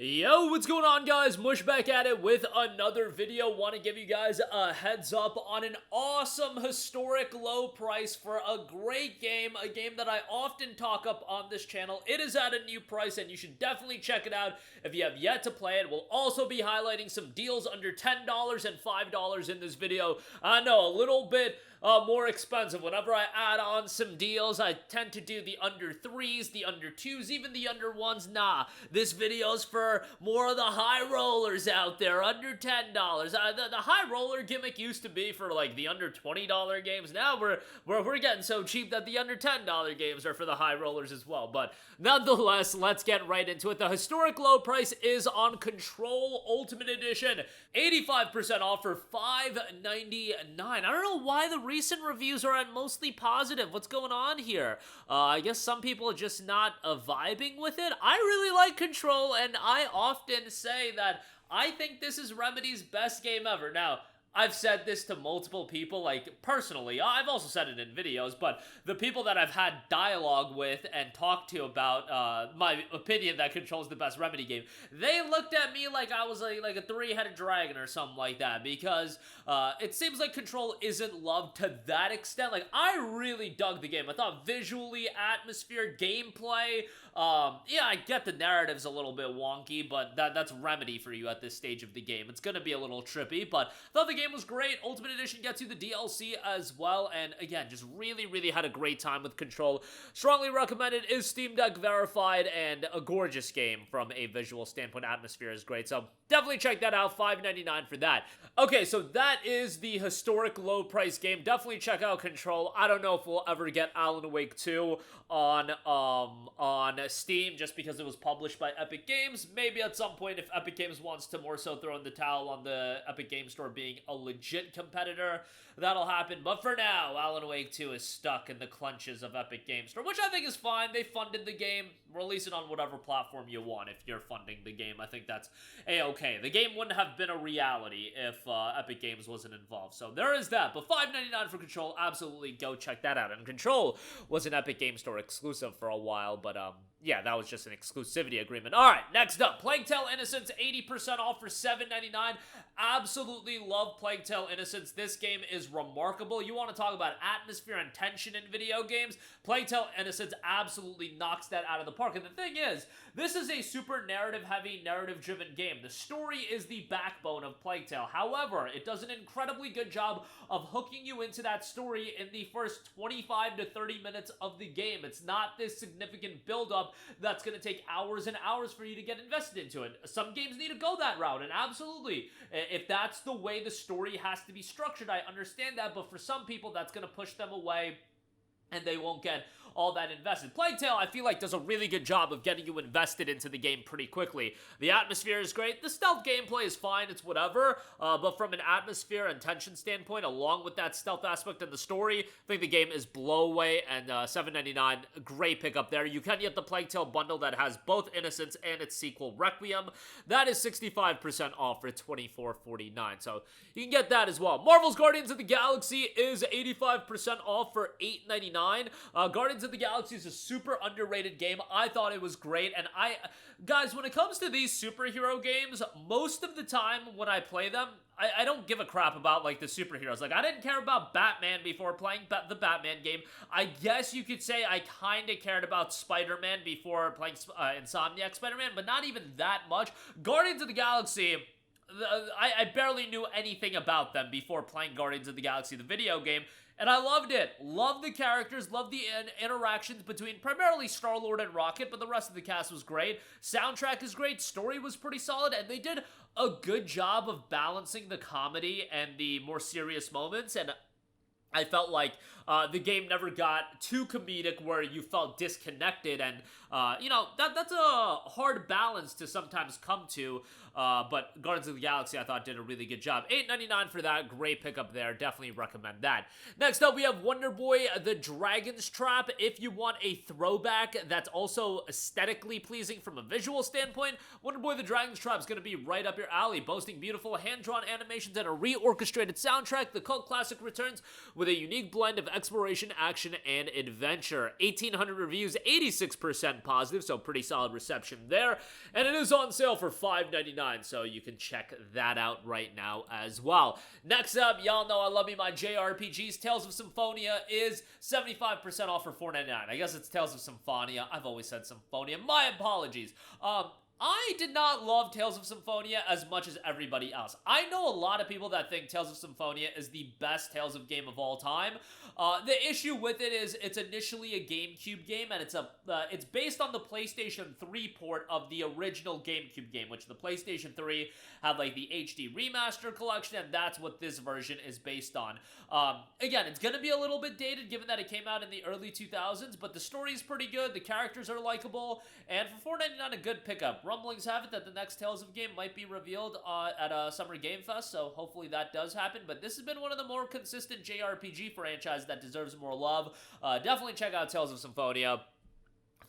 Yo, what's going on, guys? Mush back at it with another video. Want to give you guys a heads up on an awesome historic low price for a great game, a game that I often talk up on this channel. It is at a new price and you should definitely check it out if you have yet to play it. We'll also be highlighting some deals under $10 and $5 in this video. I know, a little bit more expensive. Whenever I add on some deals, I tend to do the under 3s, the under 2s, even the under 1s. Nah, this video's for more of the high rollers out there, under $10. The high roller gimmick used to be for like the under $20 games. Now we're getting so cheap that the under $10 games are for the high rollers as well. But nonetheless, let's get right into it. The historic low price is on Control Ultimate Edition, 85% off for $5.99. I don't know why the recent reviews are mostly positive. What's going on here? I guess some people are just not vibing with it. I really like Control, and I often say that I think this is Remedy's best game ever. Now, I've said this to multiple people, like, personally. I've also said it in videos, but the people that I've had dialogue with and talked to about my opinion that Control's the best Remedy game, they looked at me like I was like a three-headed dragon or something like that, because it seems like Control isn't loved to that extent. Like, I really dug the game. I thought visually, atmosphere, gameplay, yeah, I get the narrative's a little bit wonky, but that's Remedy for you at this stage of the game. It's gonna be a little trippy, but I thought the game was great. Ultimate Edition gets you the DLC as well, and again, just really had a great time with Control. Strongly recommended, is Steam Deck verified, and a gorgeous game from a visual standpoint. Atmosphere is great, so definitely check that out. $5.99 for that. Okay, so that is the historic low price game. Definitely check out Control. I don't know if we'll ever get Alan Wake 2 on Steam, just because it was published by Epic Games. Maybe at some point, if Epic Games wants to more so throw in the towel on the Epic Games Store being a legit competitor, that'll happen. But for now, Alan Wake 2 is stuck in the clutches of Epic Games Store, which I think is fine. They funded the game. Release it on whatever platform you want if you're funding the game. I think that's a-okay. The game wouldn't have been a reality if Epic Games wasn't involved. So there is that. But $5.99 for Control, absolutely go check that out. And Control was an Epic Games Store exclusive for a while, but yeah, that was just an exclusivity agreement. All right, next up, Plague Tale Innocence, 80% off for $7.99. Absolutely love Plague Tale Innocence. This game is remarkable. You want to talk about atmosphere and tension in video games? Plague Tale Innocence absolutely knocks that out of the park. And the thing is, this is a super narrative-heavy, narrative-driven game. The story is the backbone of Plague Tale. However, it does an incredibly good job of hooking you into that story in the first 25 to 30 minutes of the game. It's not this significant build-up that's going to take hours and hours for you to get invested into it. Some games need to go that route, and absolutely, if that's the way the story has to be structured, I understand that, but for some people, that's going to push them away, and they won't get all that invested. Plague Tale, I feel like, does a really good job of getting you invested into the game pretty quickly. The atmosphere is great. The stealth gameplay is fine. It's whatever. But from an atmosphere and tension standpoint, along with that stealth aspect and the story, I think the game is blow away, and $7.99, great pickup there. You can get the Plague Tale bundle that has both Innocence and its sequel, Requiem. That is 65% off for $24.49. So you can get that as well. Marvel's Guardians of the Galaxy is 85% off for $8.99. Guardians of the Galaxy is a super underrated game. I thought it was great, and guys, when it comes to these superhero games, most of the time when I play them, I don't give a crap about, like, the superheroes. Like, I didn't care about Batman before playing the Batman game. I guess you could say I kind of cared about Spider-Man before playing Insomniac Spider-Man, but not even that much. Guardians of the Galaxy, I barely knew anything about them before playing Guardians of the Galaxy, the video game, and I loved it. Loved the characters, loved the interactions between primarily Star-Lord and Rocket, but the rest of the cast was great. Soundtrack is great, story was pretty solid, and they did a good job of balancing the comedy and the more serious moments, and I felt like the game never got too comedic where you felt disconnected, and you know, that's a hard balance to sometimes come to, but Guardians of the Galaxy I thought did a really good job. $8.99 for that, great pickup there, definitely recommend that. Next up we have Wonder Boy The Dragon's Trap. If you want a throwback that's also aesthetically pleasing from a visual standpoint, Wonder Boy The Dragon's Trap is going to be right up your alley, boasting beautiful hand-drawn animations and a reorchestrated soundtrack. The cult classic returns with with a unique blend of exploration, action, and adventure. 1,800 reviews, 86% positive, so pretty solid reception there. And it is on sale for $5.99, so you can check that out right now as well. Next up, y'all know I love me my JRPGs. Tales of Symphonia is 75% off for $4.99. I guess it's Tales of Symphonia. I've always said Symphonia. My apologies. I did not love Tales of Symphonia as much as everybody else. I know a lot of people that think Tales of Symphonia is the best Tales of game of all time. The issue with it is it's initially a GameCube game, and it's based on the PlayStation 3 port of the original GameCube game, which the PlayStation 3 had like the HD remaster collection, and that's what this version is based on. Again, it's going to be a little bit dated given that it came out in the early 2000s, but the story is pretty good, the characters are likable, and for $4.99, a good pickup. Rumblings have it that the next Tales of game might be revealed at a Summer Game Fest, so hopefully that does happen. But this has been one of the more consistent JRPG franchises that deserves more love. Definitely check out Tales of Symphonia.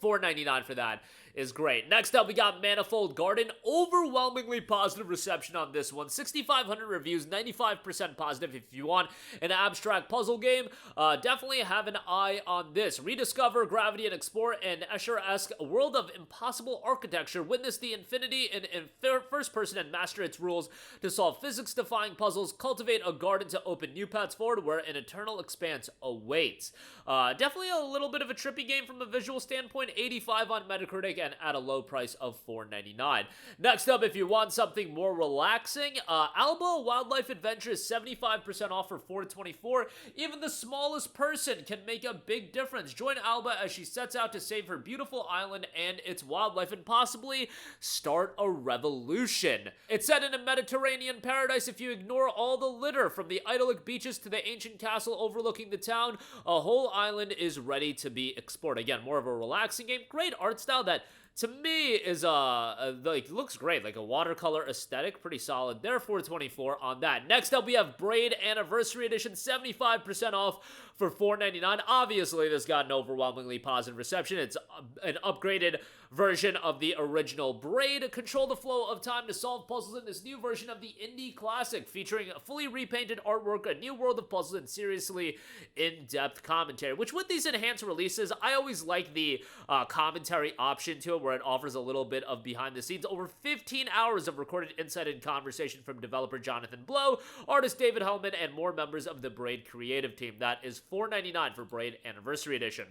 $4.99 for that is great. Next up, we got Manifold Garden. Overwhelmingly positive reception on this one. 6,500 reviews, 95% positive. If you want an abstract puzzle game, definitely have an eye on this. Rediscover, gravity, and explore an Escher-esque world of impossible architecture. Witness the infinity in first person and master its rules to solve physics-defying puzzles. Cultivate a garden to open new paths forward where an eternal expanse awaits. Definitely a little bit of a trippy game from a visual standpoint. 85 on Metacritic and at a low price of $4.99. Next up, if you want something more relaxing, Alba Wildlife Adventure is 75% off for $4.24. Even the smallest person can make a big difference. Join Alba as she sets out to save her beautiful island and its wildlife and possibly start a revolution. It's set in a Mediterranean paradise. If you ignore all the litter from the idyllic beaches to the ancient castle overlooking the town, a whole island is ready to be explored. Again, more of a relaxing game. Great art style that to me is like looks great, like a watercolor aesthetic, pretty solid there. $4.24 on that. Next up, we have Braid Anniversary Edition, 75% off for $4.99. Obviously, this got an overwhelmingly positive reception. It's an upgraded version of the original Braid. Control the flow of time to solve puzzles in this new version of the indie classic, featuring a fully repainted artwork, a new world of puzzles, and seriously in-depth commentary. Which with these enhanced releases, I always like the commentary option to it, where it offers a little bit of behind the scenes. Over 15 hours of recorded insight and conversation from developer Jonathan Blow, artist David Hellman, and more members of the Braid creative team. That is $4.99 for Braid Anniversary Edition.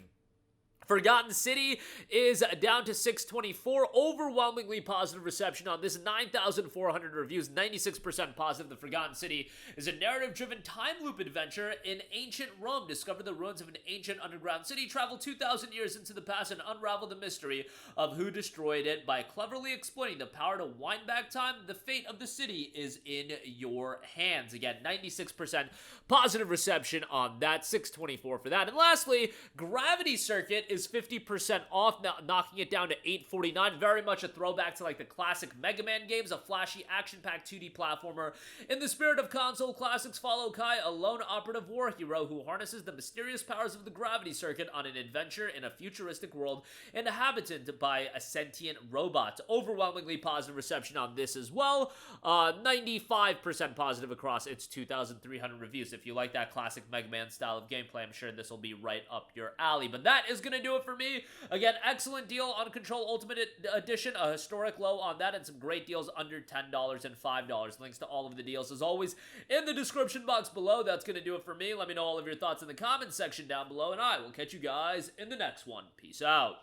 Forgotten City is down to $6.24. Overwhelmingly positive reception on this. 9,400 reviews, 96% positive. The Forgotten City is a narrative-driven time loop adventure in ancient Rome. Discover the ruins of an ancient underground city, travel 2,000 years into the past, and unravel the mystery of who destroyed it by cleverly exploiting the power to wind back time. The fate of the city is in your hands. Again, 96% positive reception on that. $6.24 for that. And lastly, Gravity Circuit is 50% off, now knocking it down to $8.49. Very much a throwback to like the classic Mega Man games, a flashy action-packed 2D platformer. In the spirit of console classics, follow Kai, a lone operative war hero who harnesses the mysterious powers of the Gravity Circuit on an adventure in a futuristic world inhabited by a sentient robot. Overwhelmingly positive reception on this as well. 95% positive across its 2,300 reviews. If you like that classic Mega Man style of gameplay, I'm sure this will be right up your alley. But that is going to do it for me. Again, excellent deal on Control Ultimate Edition, a historic low on that, and some great deals under $10 and $5. Links to all of the deals, as always, in the description box below. That's going to do it for me. Let me know all of your thoughts in the comments section down below, and I will catch you guys in the next one. Peace out.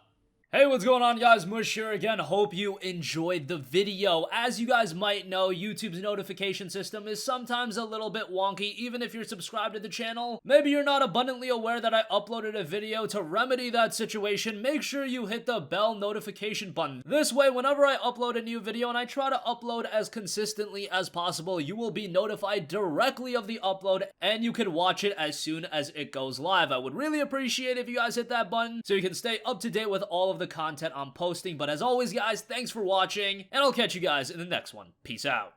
Hey, what's going on, guys? Mush here again. Hope you enjoyed the video. As you guys might know, YouTube's notification system is sometimes a little bit wonky, even if you're subscribed to the channel. Maybe you're not abundantly aware that I uploaded a video. To remedy that situation, make sure you hit the bell notification button. This way, whenever I upload a new video, and I try to upload as consistently as possible, you will be notified directly of the upload, and you can watch it as soon as it goes live. I would really appreciate it if you guys hit that button so you can stay up to date with all of the content I'm posting. But as always, guys, thanks for watching, and I'll catch you guys in the next one. Peace out.